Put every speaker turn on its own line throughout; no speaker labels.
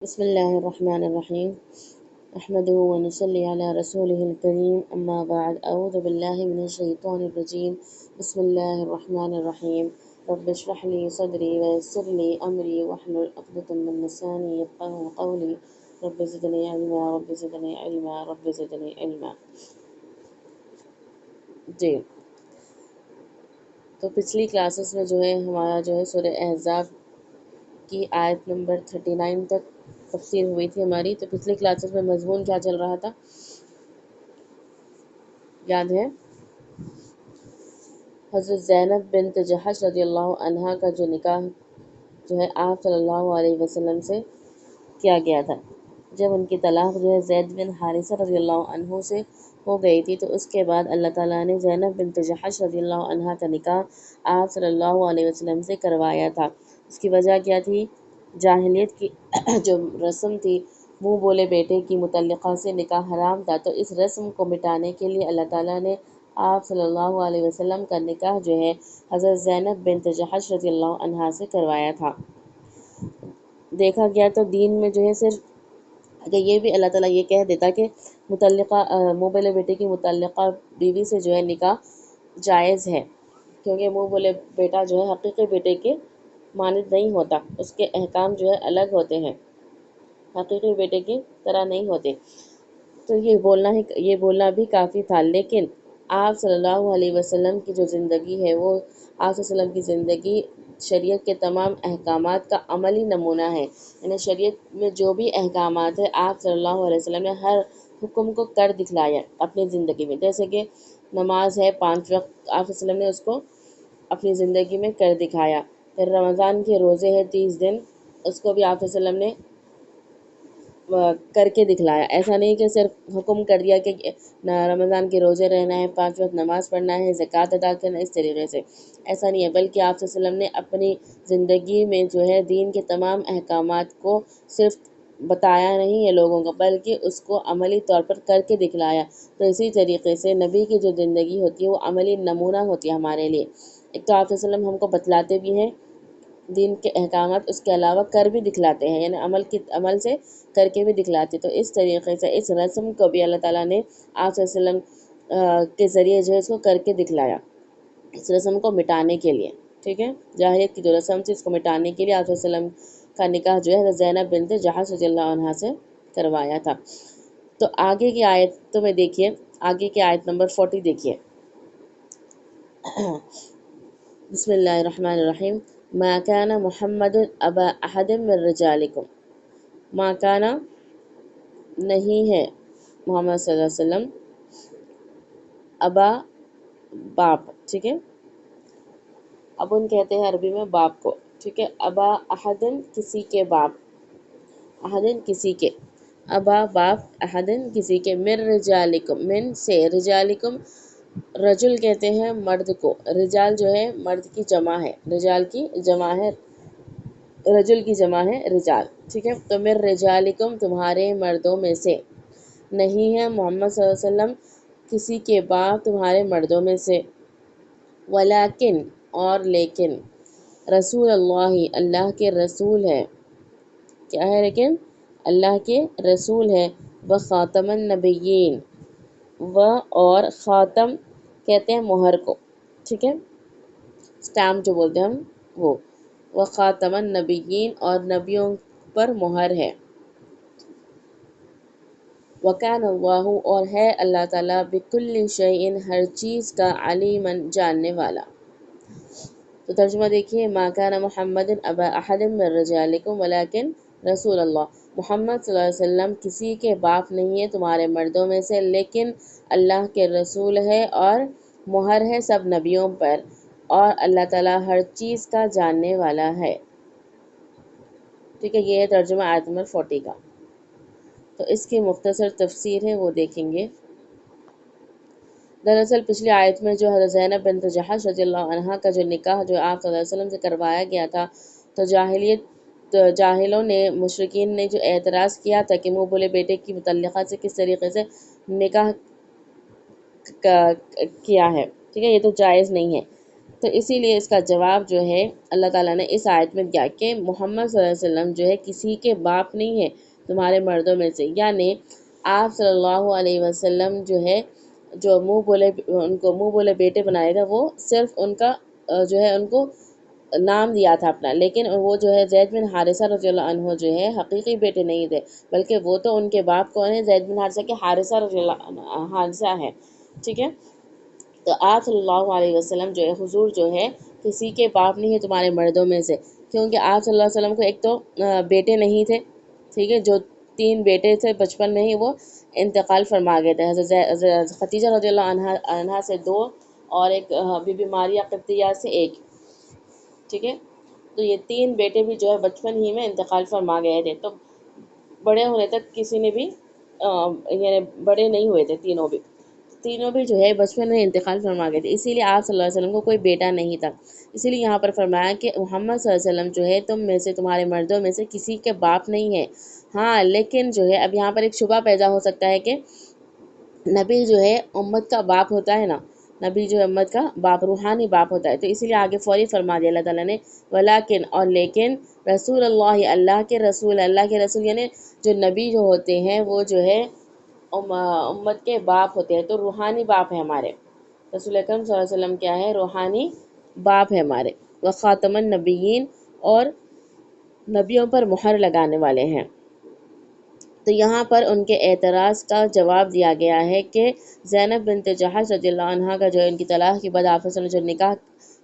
بسم الله الرحمن الرحيم. نحمده ونصلي على رسوله الكريم، أما بعد. أعوذ بالله من الشيطان الرجيم. بسم الله الرحمن الرحيم. رب اشرح لي صدري ويسر لي أمري واحلل عقدة من لساني يفقهوا قولي. رب زدني علما رب زدني علما رب زدني علما. جی، تو پچھلی کلاسز میں جو ہے ہمارا سورہ احزاب کی آیت نمبر 39 تک تفسیر ہوئی تھی ہماری. تو پچھلی کلاسز میں مضمون کیا چل رہا تھا یاد ہے؟ حضرت زینب بنت جحش رضی اللہ عنہا کا جو نکاح آپ صلی اللہ علیہ وسلم سے کیا گیا تھا. جب ان کی طلاق زید بن حارثہ رضی اللہ عنہ سے ہو گئی تھی، تو اس کے بعد اللہ تعالیٰ نے زینب بنت جحش رضی اللہ عنہا کا نکاح آپ صلی اللہ علیہ وسلم سے کروایا تھا. اس کی وجہ کیا تھی؟ جاہلیت کی جو رسم تھی، منہ بولے بیٹے کی متعلقہ سے نکاح حرام تھا. تو اس رسم کو مٹانے کے لیے اللہ تعالیٰ نے آپ صلی اللہ علیہ وسلم کا نکاح حضرت زینب بنت جحش رضی اللہ عنہا سے کروایا تھا. دیکھا گیا تو دین میں صرف اگر یہ بھی اللہ تعالیٰ یہ کہہ دیتا کہ متعلقہ منہ بولے بیٹے کی متعلقہ بیوی سے نکاح جائز ہے، کیونکہ منہ بولے بیٹا حقیقی بیٹے کے مانند نہیں ہوتا، اس کے احکام الگ ہوتے ہیں، حقیقی بیٹے کی طرح نہیں ہوتے. تو یہ بولنا بھی کافی تھا. لیکن آپ صلی اللہ علیہ وسلم کی جو زندگی ہے، وہ آپ صلی اللہ علیہ وسلم کی زندگی شریعت کے تمام احکامات کا عملی نمونہ ہے. یعنی شریعت میں جو بھی احکامات ہیں، آپ صلی اللہ علیہ وسلم نے ہر حکم کو کر دکھلایا اپنی زندگی میں. جیسے کہ نماز ہے 5 وقت، آپ صلی اللہ علیہ وسلم نے اس کو اپنی زندگی میں کر دکھایا. پھر رمضان کے روزے ہیں 30 دن، اس کو بھی آپ صلی اللہ علیہ وسلم نے کر کے دکھلایا. ایسا نہیں کہ صرف حکم کر دیا کہ رمضان کے روزے رہنا ہے، 5 وقت نماز پڑھنا ہے، زکوٰۃ ادا کرنا ہے، اس طریقے سے ایسا نہیں ہے. بلکہ آپ صلی اللہ علیہ وسلم نے اپنی زندگی میں دین کے تمام احکامات کو صرف بتایا نہیں ہے لوگوں کو، بلکہ اس کو عملی طور پر کر کے دکھلایا. تو اسی طریقے سے نبی کی جو زندگی ہوتی ہے وہ عملی نمونہ ہوتی ہے ہمارے لیے. ایک تو آپ صلی اللہ علیہ وسلم ہم کو بتلاتے بھی ہیں دین کے احکامات، اس کے علاوہ کر بھی دکھلاتے ہیں، یعنی عمل سے کر کے بھی دکھلاتے. تو اس طریقے سے اس رسم کو بھی اللہ تعالیٰ نے آپ صلی اللہ علیہ وسلم کے ذریعے اس کو کر کے دکھلایا، اس رسم کو مٹانے کے لیے. ٹھیک ہے، جاہلیت کی جو رسم تھی اس کو مٹانے کے لیے آپ صلی اللہ علیہ وسلم کا نکاح حضرت زینب بنت جحش رضی اللہ عنہا سے کروایا تھا. تو آگے کی آیتوں میں دیکھیے، آگے کی آیت نمبر 40 دیکھیے. بسم اللہ الرحمن الرحیم. ما کان محمد ابا احد من رجالکم. ما کانا نہیں ہے محمد صلی اللہ علیہ وسلم، ابا باپ، ٹھیک ہے، ابن کہتے ہیں عربی میں باپ کو، ٹھیک ہے. ابا احدن کسی کے باپ، احدن کسی کے، ابا باپ، احدن کسی کے، من رجالکم، من سے، رجالکم رجل کہتے ہیں مرد کو، رجال مرد کی جمع ہے، رجال کی جمع ہے، رجل کی جمع ہے رجال، ٹھیک ہے. تو من رجالکم تمہارے مردوں میں سے، نہیں ہے محمد صلی اللہ علیہ وسلم کسی کے باپ تمہارے مردوں میں سے، ولیکن اور لیکن، رسول اللہ اللہ کے رسول ہے. کیا ہے لیکن؟ اللہ کے رسول ہے. وخاتم النبیین، و اور خاتم کہتے ہیں مہر کو، ٹھیک ہے، اسٹامپ جو بولتے ہیں ہم وہ. وخاتم النبیین اور نبیوں پر مہر ہے. وَكَانَ اللَّهُ اور ہے اللہ تعالیٰ بِكُلِّ شَيْءٍ ہر چیز کا، علیمًا جاننے والا. تو ترجمہ دیکھیے، ما کان محمد ابا احد من رجالکم ولکن رسول اللہ. محمد صلی اللہ علیہ وسلم کسی کے باپ نہیں ہے تمہارے مردوں میں سے، لیکن اللہ کے رسول ہے اور مہر ہے سب نبیوں پر، اور اللہ تعالیٰ ہر چیز کا جاننے والا ہے. ٹھیک ہے، یہ ہے ترجمہ آیت نمبر 40 کا. تو اس کی مختصر تفسیر ہے وہ دیکھیں گے. دراصل پچھلی آیت میں حضرت زینب بنت جحش رضی اللہ عنہا کا جو نکاح آپ صلی اللہ علیہ وسلم سے کروایا گیا تھا، تو جاہلوں نے، مشرکین نے جو اعتراض کیا تھا کہ منہ بولے بیٹے کی متعلقہ سے کس طریقے سے نکاح کیا ہے، ٹھیک ہے، یہ تو جائز نہیں ہے. تو اسی لیے اس کا جواب جو ہے اللہ تعالیٰ نے اس آیت میں دیا کہ محمد صلی اللہ علیہ وسلم جو ہے کسی کے باپ نہیں ہے تمہارے مردوں میں سے، یعنی آپ صلی اللہ علیہ وسلم جو ہے جو منہ بولے ان کو منہ بولے بیٹے بنائے گا، وہ صرف ان کا جو ہے ان کو نام دیا تھا اپنا، لیکن وہ جو ہے زید بن حارثہ رضی اللہ عنہ جو ہے حقیقی بیٹے نہیں تھے، بلکہ وہ تو ان کے باپ کون ہے؟ زید بن حارثہ کے حارثہ رضی اللہ عنہ حارثہ ہے، ٹھیک ہے۔ تو آپ صلی اللہ علیہ وسلم جو ہے حضور جو ہے کسی کے باپ نہیں ہے تمہارے مردوں میں سے، کیونکہ آپ صلی اللہ علیہ وسلم کو ایک تو بیٹے نہیں تھے، ٹھیک ہے، جو 3 بیٹے تھے بچپن میں ہی وہ انتقال فرما گئے تھے، حضرت خدیجہ رضی اللہ عنہ سے 2 اور ایک بی بی ماریہ قبطیہ سے 1، ٹھیک ہے۔ تو یہ 3 بیٹے بھی جو ہے بچپن ہی میں انتقال فرما گئے تھے، تو بڑے ہونے تک کسی نے بھی یعنی بڑے نہیں ہوئے تھے، تینوں بھی جو ہے بچپن میں انتقال فرما گئے تھے، اسی لیے آپ صلی اللہ علیہ وسلم کو کوئی بیٹا نہیں تھا۔ اسی لیے یہاں پر فرمایا کہ محمد صلی اللہ علیہ وسلم جو ہے تم میں سے تمہارے مردوں میں سے کسی کے باپ نہیں ہے، ہاں لیکن جو ہے اب یہاں پر ایک شبہ پیدا ہو سکتا ہے کہ نبی جو ہے امت کا باپ ہوتا ہے نا، نبی جو ہے امت کا باپ روحانی باپ ہوتا ہے، تو اسی لیے آگے فوری فرما دیا اللہ تعالیٰ نے ولیکن اور لیکن رسول اللہ اللہ کے رسول یعنی جو نبی جو ہوتے ہیں وہ جو ہے امت کے باپ ہوتے ہیں، تو روحانی باپ ہے ہمارے رسول اکرم صلی اللہ علیہ وسلم، کیا ہے؟ روحانی باپ ہے ہمارے، وخاتم النبیین اور نبیوں پر مہر لگانے والے ہیں۔ تو یہاں پر ان کے اعتراض کا جواب دیا گیا ہے کہ زینب بنت جحش رضی اللہ عنہ کا جو ان کی طلاق کے بعد آپ صلی اللہ علیہ وسلم جو نکاح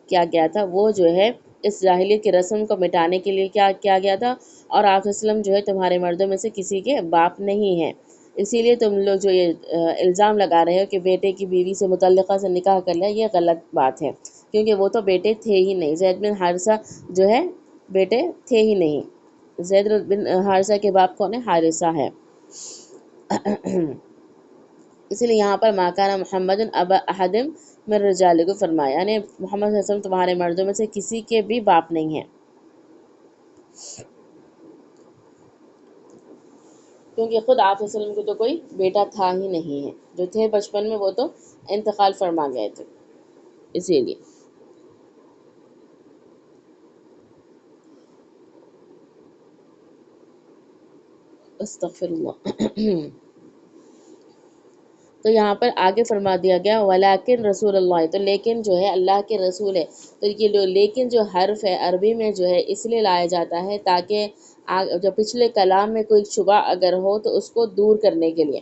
کیا گیا تھا، وہ جو ہے اس جاہلیت کی رسم کو مٹانے کے لیے کیا کیا گیا تھا، اور آپ صلی اللہ علیہ وسلم جو ہے تمہارے مردوں میں سے کسی کے باپ نہیں ہیں، اسی لیے تم لوگ جو یہ الزام لگا رہے ہو کہ بیٹے کی بیوی سے متعلقہ سے نکاح کر لیا، یہ غلط بات ہے، کیونکہ وہ تو بیٹے تھے ہی نہیں، زید بن حارثہ جو ہے بیٹے تھے ہی نہیں، زید بن حارثہ کے باپ کون ہے؟ حارثہ ہے۔ اسی لیے یہاں پر ماکانہ محمد ابا احد من رجالکم فرمایا، یعنی محمد صلی اللہ علیہ وسلم تمہارے مردوں میں سے کسی کے بھی باپ نہیں ہیں، کیونکہ خود آپ صلی اللہ علیہ وسلم کو تو کوئی بیٹا تھا ہی نہیں ہے، جو تھے بچپن میں وہ تو انتقال فرما گئے تھے، اسی لیے استغفر اللہ۔ تو یہاں پر آگے فرما دیا گیا ولیکن رسول اللہ، تو لیکن جو ہے اللہ کے رسول ہے، تو یہ جو لیکن جو حرف ہے عربی میں جو ہے اس لیے لایا جاتا ہے تاکہ جو پچھلے کلام میں کوئی شبہ اگر ہو تو اس کو دور کرنے کے لیے،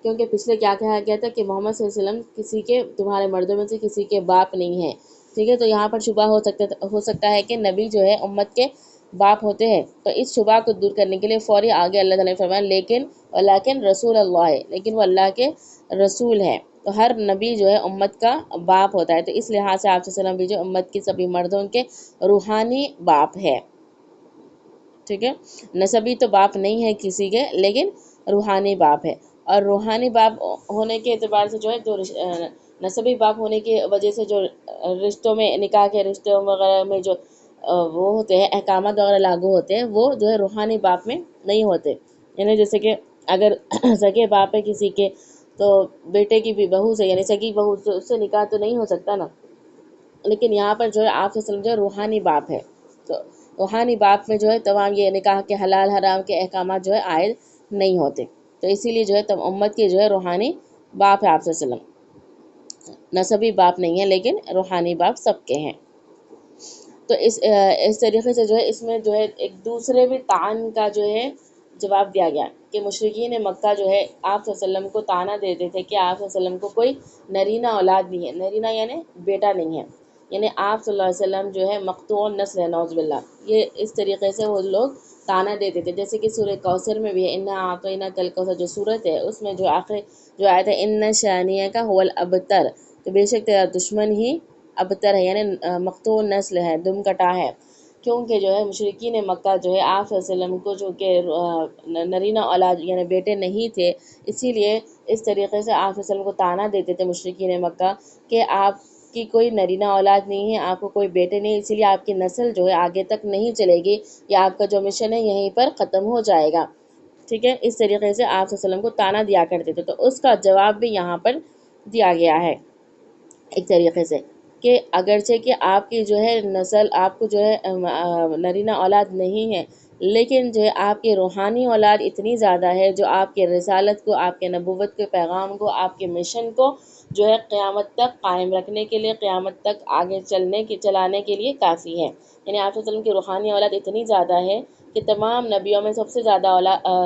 کیونکہ پچھلے کیا کہا گیا تھا کہ محمد صلی اللہ علیہ وسلم کسی کے تمہارے مردوں میں سے کسی کے باپ نہیں ہیں، ٹھیک ہے، تو یہاں پر شبہ ہو سکتا ہے کہ نبی جو ہے امت کے باپ ہوتے ہیں، تو اس شبہ کو دور کرنے کے لیے فوری آگے اللہ تعالیٰ نے فرمایا لیکن رسول اللہ ہے، لیکن وہ اللہ کے رسول ہے، تو ہر نبی جو ہے امت کا باپ ہوتا ہے، تو اس لحاظ سے آپ صلی اللہ علیہ وسلم بھی جو امت کے سبھی مردوں کے روحانی باپ ہے، ٹھیک ہے، نسبی تو باپ نہیں ہے کسی کے، لیکن روحانی باپ ہے، اور روحانی باپ ہونے کے اعتبار سے جو ہے جو نسبی باپ ہونے کی وجہ سے جو رشتوں میں نکاح کے رشتوں وغیرہ میں جو وہ ہوتے ہیں احکامات وغیرہ لاگو ہوتے ہیں، وہ جو ہے روحانی باپ میں نہیں ہوتے، یعنی جیسے کہ اگر سگے باپ ہے کسی کے تو بیٹے کی بھی بہو سے یعنی سگی بہو سے اس سے نکاح تو نہیں ہو سکتا نا، لیکن یہاں پر جو ہے آپ صلی اللہ علیہ وسلم جو ہے روحانی باپ ہے، تو روحانی باپ میں جو ہے تمام یہ نکاح کے حلال حرام کے احکامات جو ہے عائد نہیں ہوتے، تو اسی لیے جو ہے تم امت کے جو ہے روحانی باپ ہے آپ صلی اللہ علیہ وسلم، نسبی باپ نہیں ہے لیکن روحانی باپ سب کے ہیں۔ تو اس طریقے سے جو ہے اس میں جو ہے ایک دوسرے بھی طعن کا جو ہے جواب دیا گیا کہ مشرکین مکہ جو ہے آپ صلی اللہ علیہ وسلم کو طعنہ دیتے تھے کہ آپ صلی اللہ علیہ وسلم کو کوئی نرینہ اولاد نہیں ہے، نرینہ یعنی بیٹا نہیں ہے، یعنی آپ صلی اللہ علیہ وسلم جو ہے مقطوع نسل ہے، نعوذ باللہ، یہ اس طریقے سے وہ لوگ طعنہ دیتے تھے، جیسے کہ سورہ کوثر میں بھی ہے انا اعطیناک الکوثر جو صورت ہے اس میں جو آخر جو آیت ہے ان شانیک هو الابتر، تو بے شک تیرا دشمن ہی ابتر ہے، یعنی مقطوع نسل ہے، دم کٹا ہے، کیونکہ جو ہے مشرکین مکہ جو ہے آپ صلی اللہ علیہ وسلم کو جو کہ نرینہ اولاد یعنی بیٹے نہیں تھے، اسی لیے اس طریقے سے آپ صلی اللہ علیہ وسلم کو طعنہ دیتے تھے مشرکین مکہ کہ آپ کی کوئی نرینہ اولاد نہیں ہے، آپ کو کوئی بیٹے نہیں، اسی لیے آپ کی نسل جو ہے آگے تک نہیں چلے گی، یا آپ کا جو مشن ہے یہیں پر ختم ہو جائے گا، ٹھیک ہے، اس طریقے سے آپ صلی اللہ علیہ وسلم کو طعنہ دیا کرتے تھے، تو اس کا جواب بھی یہاں پر دیا گیا ہے ایک طریقے سے، کہ اگرچہ کہ آپ کی جو ہے نسل، آپ کو جو ہے نرینہ اولاد نہیں ہے، لیکن جو ہے آپ کی روحانی اولاد اتنی زیادہ ہے جو آپ کے رسالت کو، آپ کے نبوت کے پیغام کو، آپ کے مشن کو جو ہے قیامت تک قائم رکھنے کے لیے، قیامت تک آگے چلانے کے لیے کافی ہے۔ یعنی آپ صلی اللہ علیہ وسلم کی روحانی اولاد اتنی زیادہ ہے کہ تمام نبیوں میں سب سے زیادہ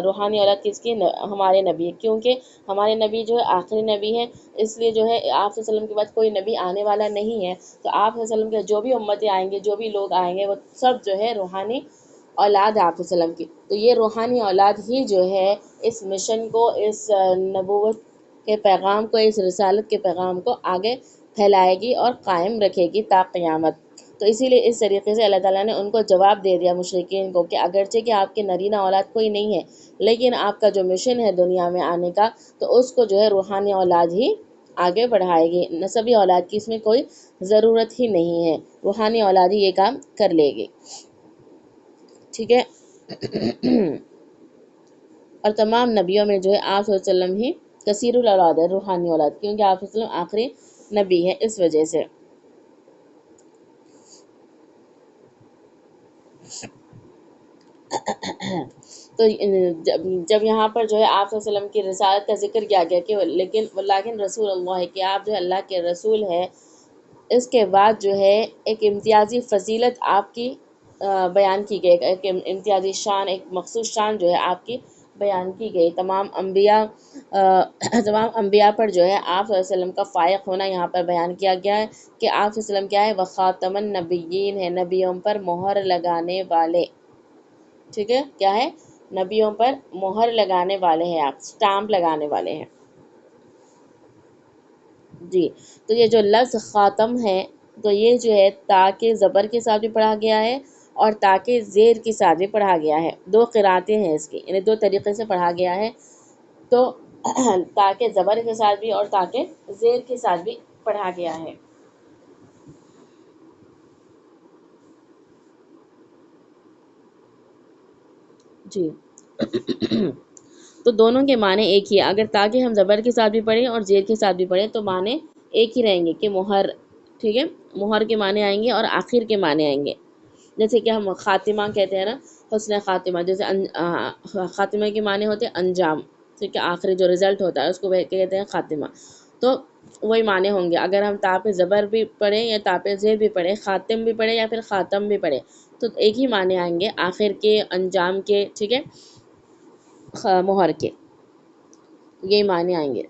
روحانی اولاد کس کی؟ ہمارے نبی، کیونکہ ہمارے نبی جو ہے آخری نبی ہے، اس لیے جو ہے آپ صلی اللہ علیہ وسلم کے بعد کوئی نبی آنے والا نہیں ہے، تو آپ صلی اللہ علیہ وسلم کے جو بھی امتیں آئیں گے، جو بھی لوگ آئیں گے، وہ سب جو ہے روحانی اولاد ہے آپ صلی اللہ علیہ وسلم کی۔ تو یہ روحانی اولاد ہی جو ہے اس مشن کو، اس نبوت کے پیغام کو، اس رسالت کے پیغام کو آگے پھیلائے گی اور قائم رکھے گی تا قیامت۔ تو اسی لیے اس طریقے سے اللہ تعالیٰ نے ان کو جواب دے دیا مشرکین کو کہ اگرچہ کہ آپ کے نرینہ اولاد کوئی نہیں ہے، لیکن آپ کا جو مشن ہے دنیا میں آنے کا، تو اس کو جو ہے روحانی اولاد ہی آگے بڑھائے گی، نسبی اولاد کی اس میں کوئی ضرورت ہی نہیں ہے، روحانی اولاد ہی یہ کام کر لے گی، ٹھیک ہے۔ اور تمام نبیوں میں جو ہے آپ صلی اللہ علیہ وسلم ہی کثیر الاولاد ہے، روحانی اولاد، کیونکہ آپ صلی اللہ علیہ وسلم آخری نبی ہے، اس وجہ سے۔ تو جب یہاں پر جو ہے آپ صلی اللہ علیہ وسلم کی رسالت کا ذکر کیا گیا کہ لیکن رسول اللہ ہے، کہ آپ جو ہے اللہ کے رسول ہیں، اس کے بعد جو ہے ایک امتیازی فضیلت آپ کی بیان کی گئی، ایک امتیازی شان، ایک مخصوص شان جو ہے آپ کی بیان کی گئی۔ تمام انبیاء پر جو ہے آپ صلی اللہ علیہ وسلم کا فائق ہونا یہاں پر بیان کیا گیا ہے کہ آپ صلی اللہ علیہ وسلم کیا ہے؟ وخاتم النبیین ہے، نبیوں پر مہر لگانے والے، ٹھیک ہے، کیا ہے؟ نبیوں پر مہر لگانے والے ہیں، آپ سٹامپ لگانے والے ہیں، جی۔ تو یہ جو لفظ خاتم ہے، تو یہ جو ہے تا کے زبر کے ساتھ بھی پڑھا گیا ہے اور تا کے زیر کے ساتھ بھی پڑھا گیا ہے، دو قراتیں ہیں اس کی، یعنی دو طریقے سے پڑھا گیا ہے، تو تا کے زبر کے ساتھ بھی اور تا کے زیر کے ساتھ بھی پڑھا گیا ہے، جی۔ تو دونوں کے معنی ایک ہی ہے، اگر تاکہ ہم زبر کے ساتھ بھی پڑھیں اور زیر کے ساتھ بھی پڑھیں تو معنی ایک ہی رہیں گے کہ مہر، ٹھیک ہے، مہر کے معنی آئیں گے اور آخر کے معنی آئیں گے، جیسے کہ ہم خاتمہ کہتے ہیں نا، حسن خاتمہ، جیسے خاتمہ کے معنی ہوتے ہیں انجام، ٹھیک ہے، آخری جو رزلٹ ہوتا ہے اس کو کہتے ہیں خاتمہ، تو وہی معنی ہوں گے اگر ہم تا پہ زبر بھی پڑھیں یا تا پہ زیر بھی پڑھیں، خاتم بھی پڑھیں یا پھر خاتم بھی پڑھیں، تو ایک ہی معنی آئیں گے، آخر کے، انجام کے، ٹھیک ہے، مہر کے، یہ معنی آئیں گے۔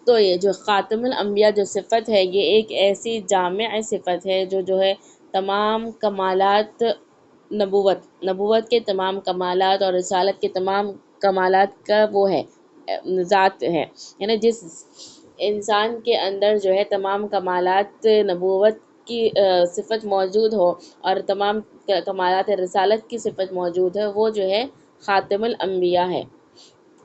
تو یہ جو خاتم الانبیاء جو صفت ہے، یہ ایک ایسی جامع صفت ہے جو ہے تمام کمالات نبوت کے تمام کمالات اور رسالت کے تمام کمالات کا وہ ہے، ذات ہے، یعنی جس انسان کے اندر جو ہے تمام کمالات نبوت کی صفت موجود ہو اور تمام کمالات رسالت کی صفت موجود ہے، وہ جو ہے خاتم الانبیاء ہے۔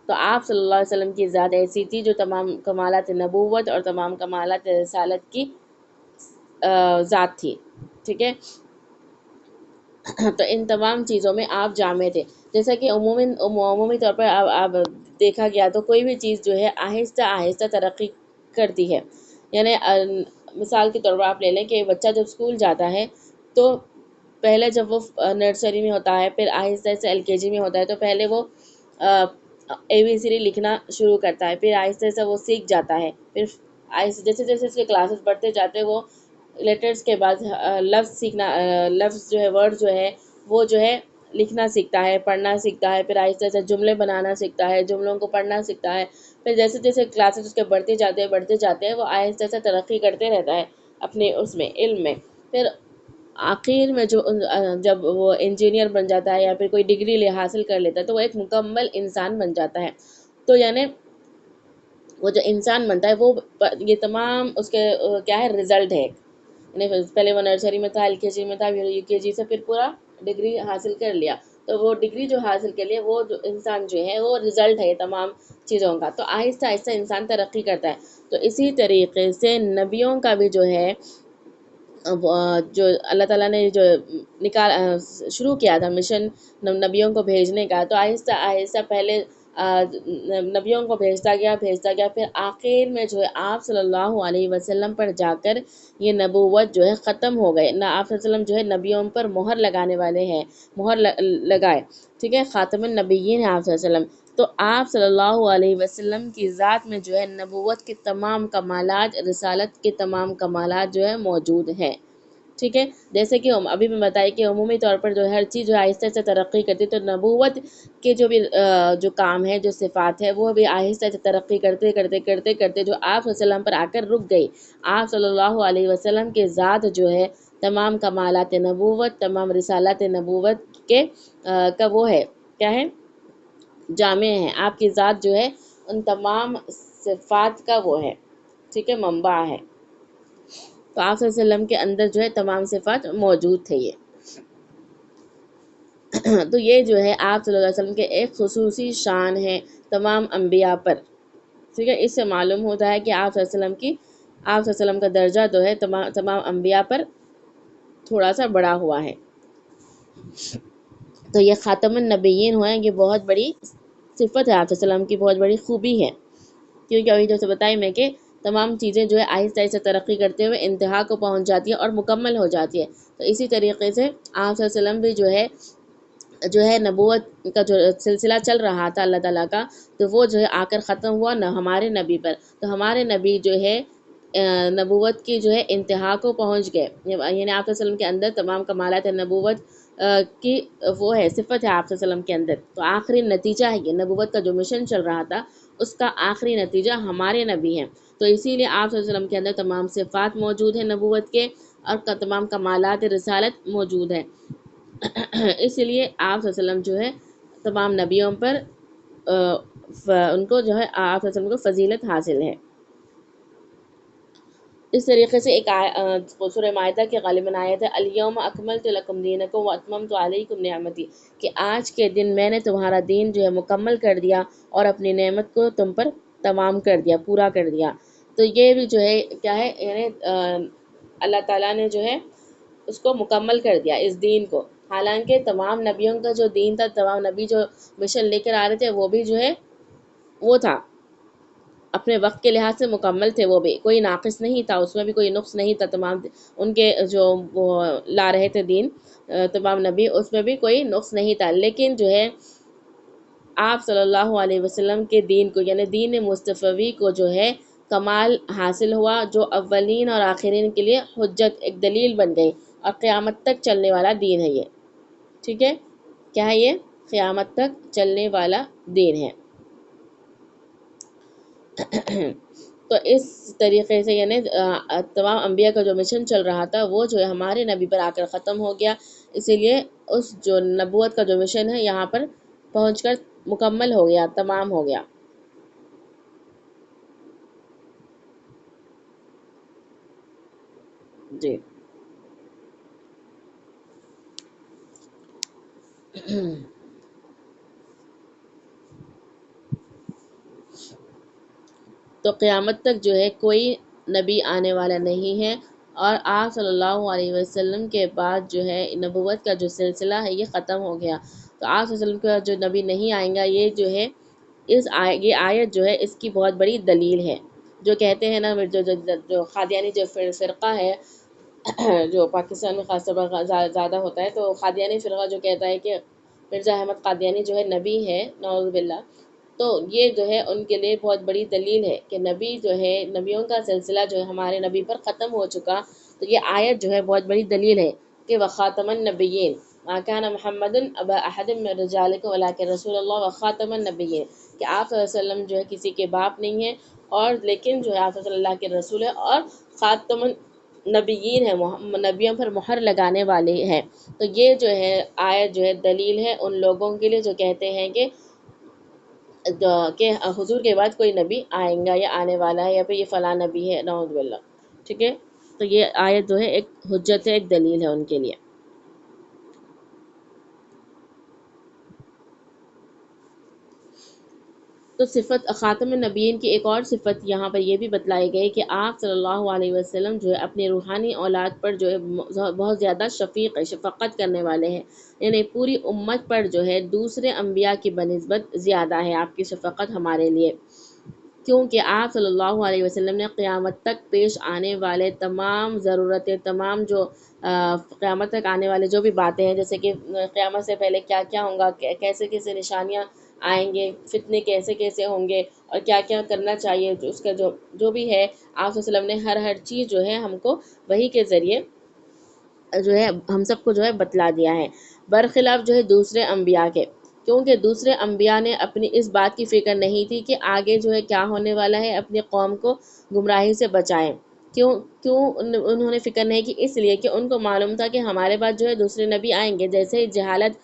تو آپ صلی اللہ علیہ وسلم کی ذات ایسی تھی جو تمام کمالات نبوت اور تمام کمالات رسالت کی ذات تھی، ٹھیک ہے۔ تو ان تمام چیزوں میں آپ جامع تھے، جیسا کہ عمومی طور پر آپ دیکھا گیا تو کوئی بھی چیز جو ہے آہستہ آہستہ ترقی کرتی ہے، یعنی مثال کے طور پر آپ لے لیں کہ بچہ جب اسکول جاتا ہے تو پہلے جب وہ نرسری میں ہوتا ہے، پھر آہستہ آہستہ LKG میں ہوتا ہے، تو پہلے وہ ABCD لکھنا شروع کرتا ہے، پھر آہستہ آہستہ وہ سیکھ جاتا ہے، پھر جیسے جیسے اس کے کلاسز بڑھتے جاتے ہیں، وہ لیٹرز کے بعد لفظ سیکھنا، لفظ جو ہے، ورڈ جو ہے، وہ جو ہے لکھنا سیکھتا ہے، پڑھنا سیکھتا ہے، پھر آہستہ آہستہ جملے بنانا سیکھتا ہے، جملوں کو پڑھنا سیکھتا ہے، پھر جیسے جیسے کلاسز اس کے بڑھتے جاتے ہیں وہ آہستہ آہستہ ترقی کرتے رہتا ہے اپنے اس میں، علم میں، پھر آخر میں جب وہ انجینئر بن جاتا ہے یا پھر کوئی ڈگری حاصل کر لیتا ہے تو وہ ایک مکمل انسان بن جاتا ہے۔ تو یعنی وہ جو انسان بنتا ہے، وہ یہ تمام اس کے کیا ہے، رزلٹ ہے، یعنی پہلے وہ نرسری میں تھا، LKG میں تھا، پھر UKG سے پھر پورا ڈگری حاصل کر لیا، تو وہ ڈگری جو حاصل کر لیا، وہ جو انسان جو ہے وہ رزلٹ ہے تمام چیزوں کا، تو آہستہ آہستہ انسان ترقی کرتا ہے۔ تو اسی طریقے سے نبیوں کا بھی جو ہے جو اللہ تعالیٰ نے جو شروع کیا تھا مشن نبیوں کو بھیجنے کا، تو آہستہ آہستہ پہلے نبیوں کو بھیجتا گیا پھر آخر میں جو ہے آپ صلی اللہ علیہ وسلم پر جا کر یہ نبوت جو ہے ختم ہو گئے نہ آپ صلی اللہ علیہ وسلم جو ہے نبیوں پر مہر لگانے والے ہیں مہر لگائے ٹھیک ہے خاتم النبیین ہے آپ صلی اللہ علیہ وسلم تو آپ صلی اللہ علیہ وسلم کی ذات میں جو ہے نبوت کے تمام کمالات رسالت کے تمام کمالات جو ہے موجود ہیں ٹھیک ہے جیسے کہ ابھی میں بتائی کہ عمومی طور پر جو ہر چیز جو آہستہ آہستہ ترقی کرتی تو نبوت کے جو بھی جو کام ہے جو صفات ہے وہ بھی آہستہ آہستہ ترقی کرتے کرتے کرتے کرتے جو آپ صلی اللہ علیہ وسلم پر آ کر رک گئی آپ صلی اللہ علیہ وسلم کے ذات جو ہے تمام کمالات نبوت تمام رسالات نبوت کے کا وہ ہے کیا ہے جامع ہے آپ کی ذات جو ہے ان تمام صفات کا وہ ہے ٹھیک ہے منبع ہے تو آپ صلی اللہ علیہ وسلم کے اندر جو ہے تمام صفات موجود تھے یہ تو یہ جو ہے آپ صلی اللہ علیہ وسلم کے ایک خصوصی شان ہے تمام انبیاء پر ٹھیک ہے اس سے معلوم ہوتا ہے کہ آپ صلی اللہ علیہ وسلم کی آپ صلی اللہ علیہ وسلم کا درجہ جو ہے تمام انبیاء پر تھوڑا سا بڑا ہوا ہے تو یہ خاتم النبیین ہوئے یہ بہت بڑی صفت ہے آپ صلی اللہ علیہ وسلم کی بہت بڑی خوبی ہے کیونکہ ابھی جو سے بتائی میں کہ تمام چیزیں جو ہے آہستہ آہستہ ترقی کرتے ہوئے انتہا کو پہنچ جاتی ہے اور مکمل ہو جاتی ہے تو اسی طریقے سے آپ صلی اللہ علیہ وسلم بھی جو ہے نبوت کا جو سلسلہ چل رہا تھا اللہ تعالیٰ کا تو وہ جو ہے آ کر ختم ہوا نہ ہمارے نبی پر تو ہمارے نبی جو ہے نبوت کی جو ہے انتہا کو پہنچ گئے یعنی آپ صلی اللہ علیہ وسلم کے اندر تمام کمالات نبوت کی وہ ہے صفت ہے آپ صلی اللہ علیہ وسلم کے اندر تو آخری نتیجہ ہے یہ نبوت کا جو مشن چل رہا تھا اس کا آخری نتیجہ ہمارے نبی ہیں تو اسی لیے آپ صلی اللہ علیہ وسلم کے اندر تمام صفات موجود ہیں نبوت کے اور تمام کمالات رسالت موجود ہیں اس لیے آپ صلی اللہ علیہ وسلم جو ہے تمام نبیوں پر ان کو جو ہے آپ صلی اللہ علیہ وسلم کو فضیلت حاصل ہے اس طریقے سے ایک سورہ مائدہ کے غالباً آیت ہے الیوم اکملت لکم دینکم واتممت علیکم نعمتی کہ آج کے دن میں نے تمہارا دین جو ہے مکمل کر دیا اور اپنی نعمت کو تم پر تمام کر دیا پورا کر دیا تو یہ بھی جو ہے کیا ہے یعنی اللہ تعالیٰ نے جو ہے اس کو مکمل کر دیا اس دین کو حالانکہ تمام نبیوں کا جو دین تھا تمام نبی جو مشن لے کر آ رہے تھے وہ بھی جو ہے وہ تھا اپنے وقت کے لحاظ سے مکمل تھے وہ بھی کوئی ناقص نہیں تھا اس میں بھی کوئی نقص نہیں تھا تمام ان کے جو وہ لا رہے تھے دین تمام نبی اس میں بھی کوئی نقص نہیں تھا لیکن جو ہے آپ صلی اللہ علیہ وسلم کے دین کو یعنی دین مصطفی کو جو ہے کمال حاصل ہوا جو اولین اور آخرین کے لیے حجت ایک دلیل بن گئی اور قیامت تک چلنے والا دین ہے یہ ٹھیک ہے کیا ہے یہ قیامت تک چلنے والا دین ہے تو اس طریقے سے یعنی تمام انبیاء کا جو مشن چل رہا تھا وہ جو ہے ہمارے نبی پر آ کر ختم ہو گیا اسی لیے اس جو نبوت کا جو مشن ہے یہاں پر پہنچ کر مکمل ہو گیا تمام ہو گیا جی تو قیامت تک جو ہے کوئی نبی آنے والا نہیں ہے اور آپ صلی اللہ علیہ وسلم کے بعد جو ہے نبوت کا جو سلسلہ ہے یہ ختم ہو گیا تو آپ صلی اللہ علیہ وسلم کا جو نبی نہیں آئیں گا یہ جو ہے یہ آیت جو ہے اس کی بہت بڑی دلیل ہے جو کہتے ہیں نا جو قادیانی جو فرقہ ہے جو پاکستان میں خاص طور پر زیادہ ہوتا ہے تو قادیانی فرقہ جو کہتا ہے کہ مرزا احمد قادیانی جو ہے نبی ہے نعوذ باللہ تو یہ جو ہے ان کے لیے بہت بڑی دلیل ہے کہ نبی جو ہے نبیوں کا سلسلہ جو ہے ہمارے نبی پر ختم ہو چکا تو یہ آیت جو ہے بہت بڑی دلیل ہے کہ وخاتم النبیین ما کان محمد ابا احد من رجالکم ولکن رسول اللہ وخاتم النبیین کہ آپ صلی اللہ علیہ وسلم جو ہے کسی کے باپ نہیں ہیں اور لیکن جو ہے آپ صلی اللہ کے رسول ہے اور خاتم النبیین ہے نبیوں پر مہر لگانے والے ہیں تو یہ جو ہے آیت جو ہے دلیل ہے ان لوگوں کے لیے جو کہتے ہیں کہ حضور کے بعد کوئی نبی آئیں گا یا آنے والا ہے یا پھر یہ فلاں نبی ہے نعوذ باللہ ٹھیک ہے تو یہ آیت جو ہے ایک حجت ہے ایک دلیل ہے ان کے لیے تو صفت خاتم النبیین کی ایک اور صفت یہاں پر یہ بھی بتلائی گئی کہ آپ صلی اللہ علیہ وسلم جو ہے اپنی روحانی اولاد پر جو ہے بہت زیادہ شفیق ہے، شفقت کرنے والے ہیں، یعنی پوری امت پر جو ہے دوسرے انبیاء کی بنسبت زیادہ ہے آپ کی شفقت ہمارے لیے، کیونکہ آپ صلی اللہ علیہ وسلم نے قیامت تک پیش آنے والے تمام ضرورتیں، تمام جو قیامت تک آنے والے جو بھی باتیں ہیں، جیسے کہ قیامت سے پہلے کیا کیا ہوگا، کیسے کیسے نشانیاں آئیں گے، فتنے کیسے کیسے ہوں گے، اور کیا کیا کرنا چاہیے، اس کا جو بھی ہے آپ صلی اللہ علیہ وسلم نے ہر چیز جو ہے ہم کو وحی کے ذریعے جو ہے ہم سب کو جو ہے بتلا دیا ہے، برخلاف جو ہے دوسرے انبیاء کے، کیونکہ دوسرے انبیاء نے اپنی اس بات کی فکر نہیں تھی کہ آگے جو ہے کیا ہونے والا ہے، اپنی قوم کو گمراہی سے بچائیں۔ کیوں انہوں نے فکر نہیں کی؟ اس لیے کہ ان کو معلوم تھا کہ ہمارے بعد جو ہے دوسرے نبی آئیں گے، جیسے ہی جہالت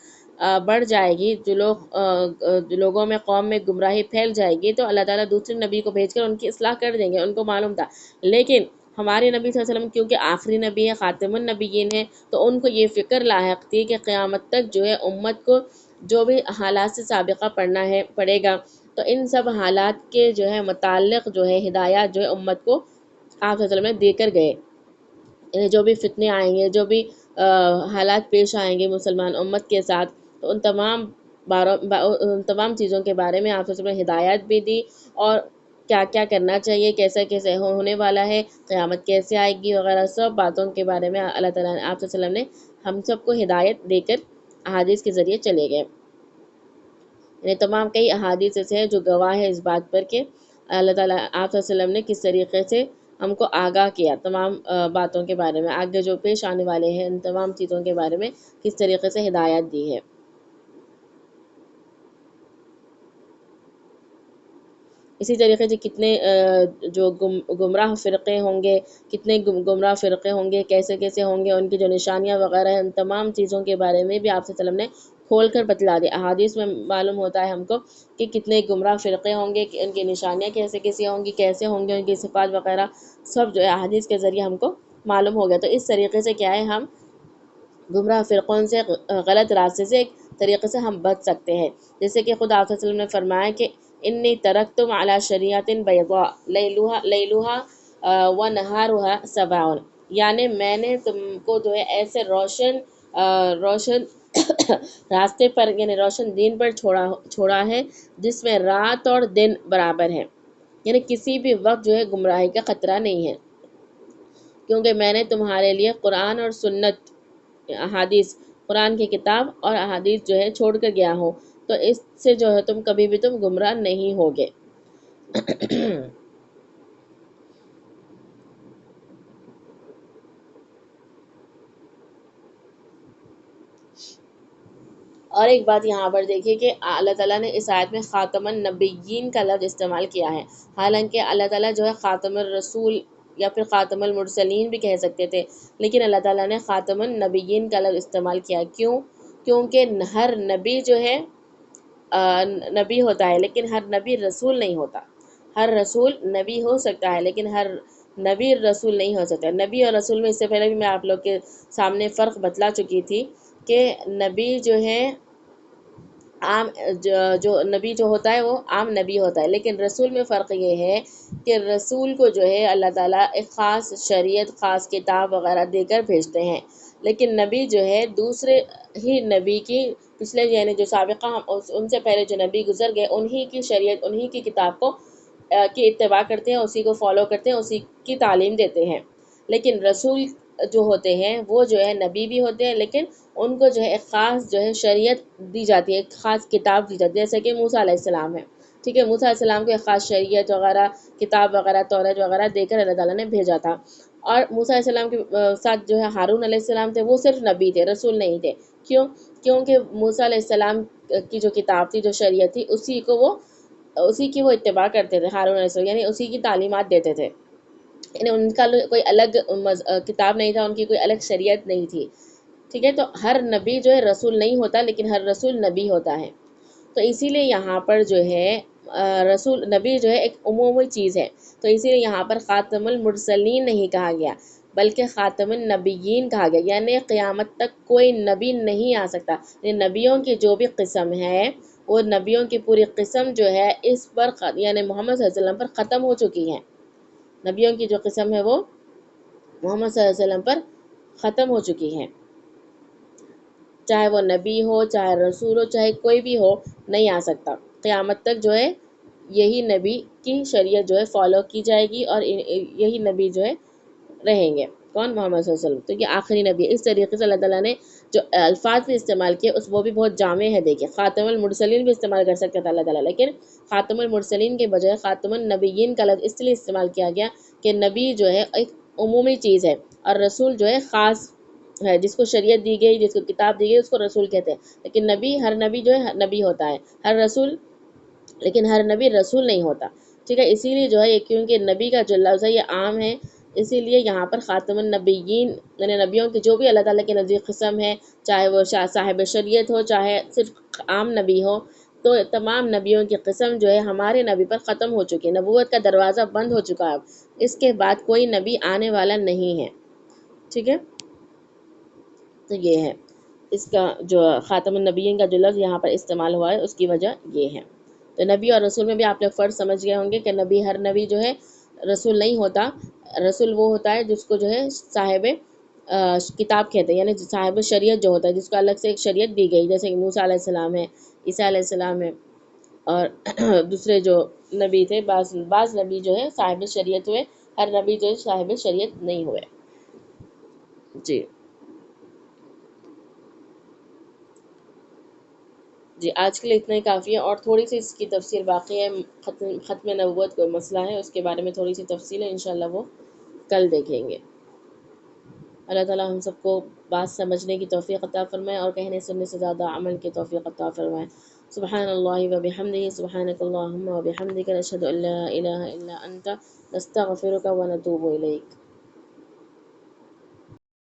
بڑھ جائے گی، جو لوگوں میں، قوم میں گمراہی پھیل جائے گی، تو اللہ تعالیٰ دوسرے نبی کو بھیج کر ان کی اصلاح کر دیں گے، ان کو معلوم تھا۔ لیکن ہمارے نبی صلی اللہ علیہ وسلم کیونکہ آخری نبی ہے، خاتم النبیین ہے، تو ان کو یہ فکر لاحق تھی کہ قیامت تک جو ہے امت کو جو بھی حالات سے سابقہ پڑے گا، تو ان سب حالات کے جو ہے متعلق جو ہے ہدایات جو ہے امت کو آپ صلی اللہ علیہ وسلم نے دے کر گئے، یعنی جو بھی فتنے آئیں گے، جو بھی حالات پیش آئیں گے مسلمان امت کے ساتھ، تو ان تمام چیزوں کے بارے میں آپ صلی اللہ علیہ وسلم نے ہدایات بھی دی، اور کیا کیا کرنا چاہیے، کیسے کیسے ہونے والا ہے، قیامت کیسے آئے گی وغیرہ سب باتوں کے بارے میں اللہ تعالیٰ نے آپ صلی اللہ علیہ وسلم نے ہم سب کو ہدایت دے کر احادیث کے ذریعے چلے گئے، یعنی تمام کئی احادیث ایسے ہیں جو گواہ ہے اس بات پر کہ اللہ تعالیٰ آپ صلی اللہ علیہ وسلم نے کس طریقے سے ہم کو آگاہ کیا تمام باتوں کے بارے میں، آگے جو پیش آنے والے ہیں ان تمام چیزوں کے بارے میں کس طریقے سے ہدایت دی ہے۔ اسی طریقے سے کتنے جو گمراہ فرقے ہوں گے، کتنے گمراہ فرقے ہوں گے، کیسے کیسے ہوں گے، ان کی جو نشانیاں وغیرہ ہیں، ان تمام چیزوں کے بارے میں بھی آپ صلی اللہ علیہ وسلم نے کھول کر بتلا دیا۔ احادیث میں معلوم ہوتا ہے ہم کو کہ کتنے گمراہ فرقے ہوں گے، کہ ان کی نشانیاں کیسے کیسے ہوں گی، کیسے ہوں گے، ان کی صفات وغیرہ سب جو ہے احادیث کے ذریعے ہم کو معلوم ہو گیا۔ تو اس طریقے سے کیا ہے، ہم گمراہ فرقوں سے، غلط راستے سے ایک طریقے سے ہم بچ سکتے ہیں، جیسے کہ خدا صلی اللہ علیہ وسلم نے فرمایا کہ انی ترکتم علی شریعت بیضاء لیلها ونہارها سواء، یعنی میں نے تم کو جو ہے ایسے روشن راستے پر، یعنی روشن دین پر چھوڑا ہے جس میں رات اور دن برابر ہیں، یعنی کسی بھی وقت جو ہے گمراہی کا خطرہ نہیں ہے، کیونکہ میں نے تمہارے لیے قرآن اور سنت، احادیث، قرآن کی کتاب اور احادیث جو ہے چھوڑ کر گیا ہوں، تو اس سے جو ہے کبھی بھی تم گمراہ نہیں ہوگے۔ اور ایک بات یہاں پر دیکھیے کہ اللہ تعالیٰ نے اس آیت میں خاتم النبیین کا لفظ استعمال کیا ہے، حالانکہ اللہ تعالیٰ جو ہے خاتم الرسول یا پھر خاتم المرسلین بھی کہہ سکتے تھے، لیکن اللہ تعالیٰ نے خاتم النبیین کا لفظ استعمال کیا، کیونکہ ہر نبی جو ہے نبی ہوتا ہے، لیکن ہر نبی رسول نہیں ہوتا۔ ہر رسول نبی ہو سکتا ہے، لیکن ہر نبی رسول نہیں ہو سکتا۔ نبی اور رسول میں اس سے پہلے بھی میں آپ لوگ کے سامنے فرق بتلا چکی تھی کہ نبی جو ہے عام، جو نبی جو ہوتا ہے وہ عام نبی ہوتا ہے، لیکن رسول میں فرق یہ ہے کہ رسول کو جو ہے اللہ تعالیٰ ایک خاص شریعت، خاص کتاب وغیرہ دے کر بھیجتے ہیں، لیکن نبی جو ہے دوسرے ہی نبی کی، پچھلے یعنی جو سابقہ ان سے پہلے جو نبی گزر گئے، انہی کی شریعت، انہی کی کتاب کو کی اتباع کرتے ہیں، اسی کو فالو کرتے ہیں، اسی کی تعلیم دیتے ہیں، لیکن رسول جو ہوتے ہیں وہ جو ہے نبی بھی ہوتے ہیں، لیکن ان کو جو ہے ایک خاص جو ہے شریعت دی جاتی ہے، ایک خاص کتاب دی جاتی ہے، جیسے کہ موسیٰ علیہ السلام ہے، ٹھیک ہے، موسیٰ علیہ السلام کو ایک خاص شریعت وغیرہ، کتاب وغیرہ، توریت وغیرہ دے کر اللہ تعالیٰ نے بھیجا تھا، اور موسیٰ علیہ السلام کے ساتھ جو ہے ہارون علیہ السلام تھے، وہ صرف نبی تھے، رسول نہیں تھے، کیونکہ موسیٰ علیہ السلام کی جو کتاب تھی، جو شریعت تھی، اسی کی وہ اتباع کرتے تھے، ہارون علیہ السلام، یعنی اسی کی تعلیمات دیتے تھے، یعنی ان کا کوئی الگ کتاب نہیں تھا، ان کی کوئی الگ شریعت نہیں تھی، ٹھیک ہے، تو ہر نبی جو ہے رسول نہیں ہوتا، لیکن ہر رسول نبی ہوتا ہے، تو اسی لیے یہاں پر جو ہے رسول، نبی جو ہے ایک عمومی چیز ہے، تو اسی لیے یہاں پر خاتم المرسلین نہیں کہا گیا، بلکہ خاتم النبیین کہا گیا، یعنی قیامت تک کوئی نبی نہیں آ سکتا، یعنی نبیوں کی جو بھی قسم ہے وہ نبیوں کی پوری قسم جو ہے اس پر یعنی محمد صلی اللہ علیہ وسلم پر ختم ہو چکی ہے. نبیوں کی جو قسم ہے وہ محمد صلی اللہ علیہ وسلم پر ختم ہو چکی ہے. چاہے وہ نبی ہو، چاہے رسول ہو، چاہے کوئی بھی ہو، نہیں آ سکتا. قیامت تک جو ہے یہی نبی کی شریعت جو ہے فالو کی جائے گی، اور یہی نبی جو ہے رہیں گے. کون؟ محمد صلی اللہ علیہ وسلم. تو یہ آخری نبی ہے. اس طریقے سے اللہ تعالیٰ نے جو الفاظ بھی استعمال کیے وہ بھی بہت جامع ہے. دیکھیے خاتم المرسلین بھی استعمال کر سکتا تھا اللہ تعالیٰ، لیکن خاتم المرسلین کے بجائے خاتم النبیین کا لفظ اس لیے استعمال کیا گیا کہ نبی جو ہے ایک عمومی چیز ہے، اور رسول جو ہے خاص ہے. جس کو شریعت دی گئی، جس کو کتاب دی گئی، اس کو رسول کہتے ہیں. لیکن نبی، ہر نبی جو ہے نبی ہوتا ہے، ہر رسول، لیکن ہر نبی رسول نہیں ہوتا. ٹھیک ہے، اسی لیے جو ہے کیونکہ نبی کا جو لفظ ہے یہ عام ہے، اسی لیے یہاں پر خاتم النبیین یعنی نبیوں کی جو بھی اللہ تعالیٰ کے نزدیک قسم ہے، چاہے وہ صاحب شریعت ہو، چاہے صرف عام نبی ہو، تو تمام نبیوں کی قسم جو ہے ہمارے نبی پر ختم ہو چکی ہے. نبوت کا دروازہ بند ہو چکا ہے. اب اس کے بعد کوئی نبی آنے والا نہیں ہے. ٹھیک ہے، تو یہ ہے اس کا جو خاتم النبیین کا جو لفظ یہاں پر استعمال ہوا ہے، اس کی وجہ یہ ہے. تو نبی اور رسول میں بھی آپ لوگ فرق سمجھ گئے ہوں گے کہ نبی، ہر نبی جو ہے رسول نہیں ہوتا. رسول وہ ہوتا ہے جس کو جو ہے صاحب کتاب کہتے ہیں، یعنی صاحب شریعت جو ہوتا ہے، جس کو الگ سے ایک شریعت دی گئی، جیسے کہ موسیٰ علیہ السلام ہے، عیسیٰ علیہ السلام ہے، اور دوسرے جو نبی تھے، بعض نبی جو ہے صاحب شریعت ہوئے، ہر نبی جو ہے صاحب شریعت نہیں ہوئے. جی جی، آج کے لیے اتنا ہی کافی ہے، اور تھوڑی سی اس کی تفصیل باقی ہے. ختم نبوت کوئی مسئلہ ہے، اس کے بارے میں تھوڑی سی تفصیل ہے، انشاءاللہ وہ کل دیکھیں گے. اللہ تعالیٰ ہم سب کو بات سمجھنے کی توفیق عطا فرمائے، اور کہنے سننے سے زیادہ عمل کی توفیق عطا فرمائے. سبحان اللہ و بحمدہ، سبحانک اللہم و بحمدک، نشہد ان لا الہ الا انت، نستغفرک و نتوب الیک.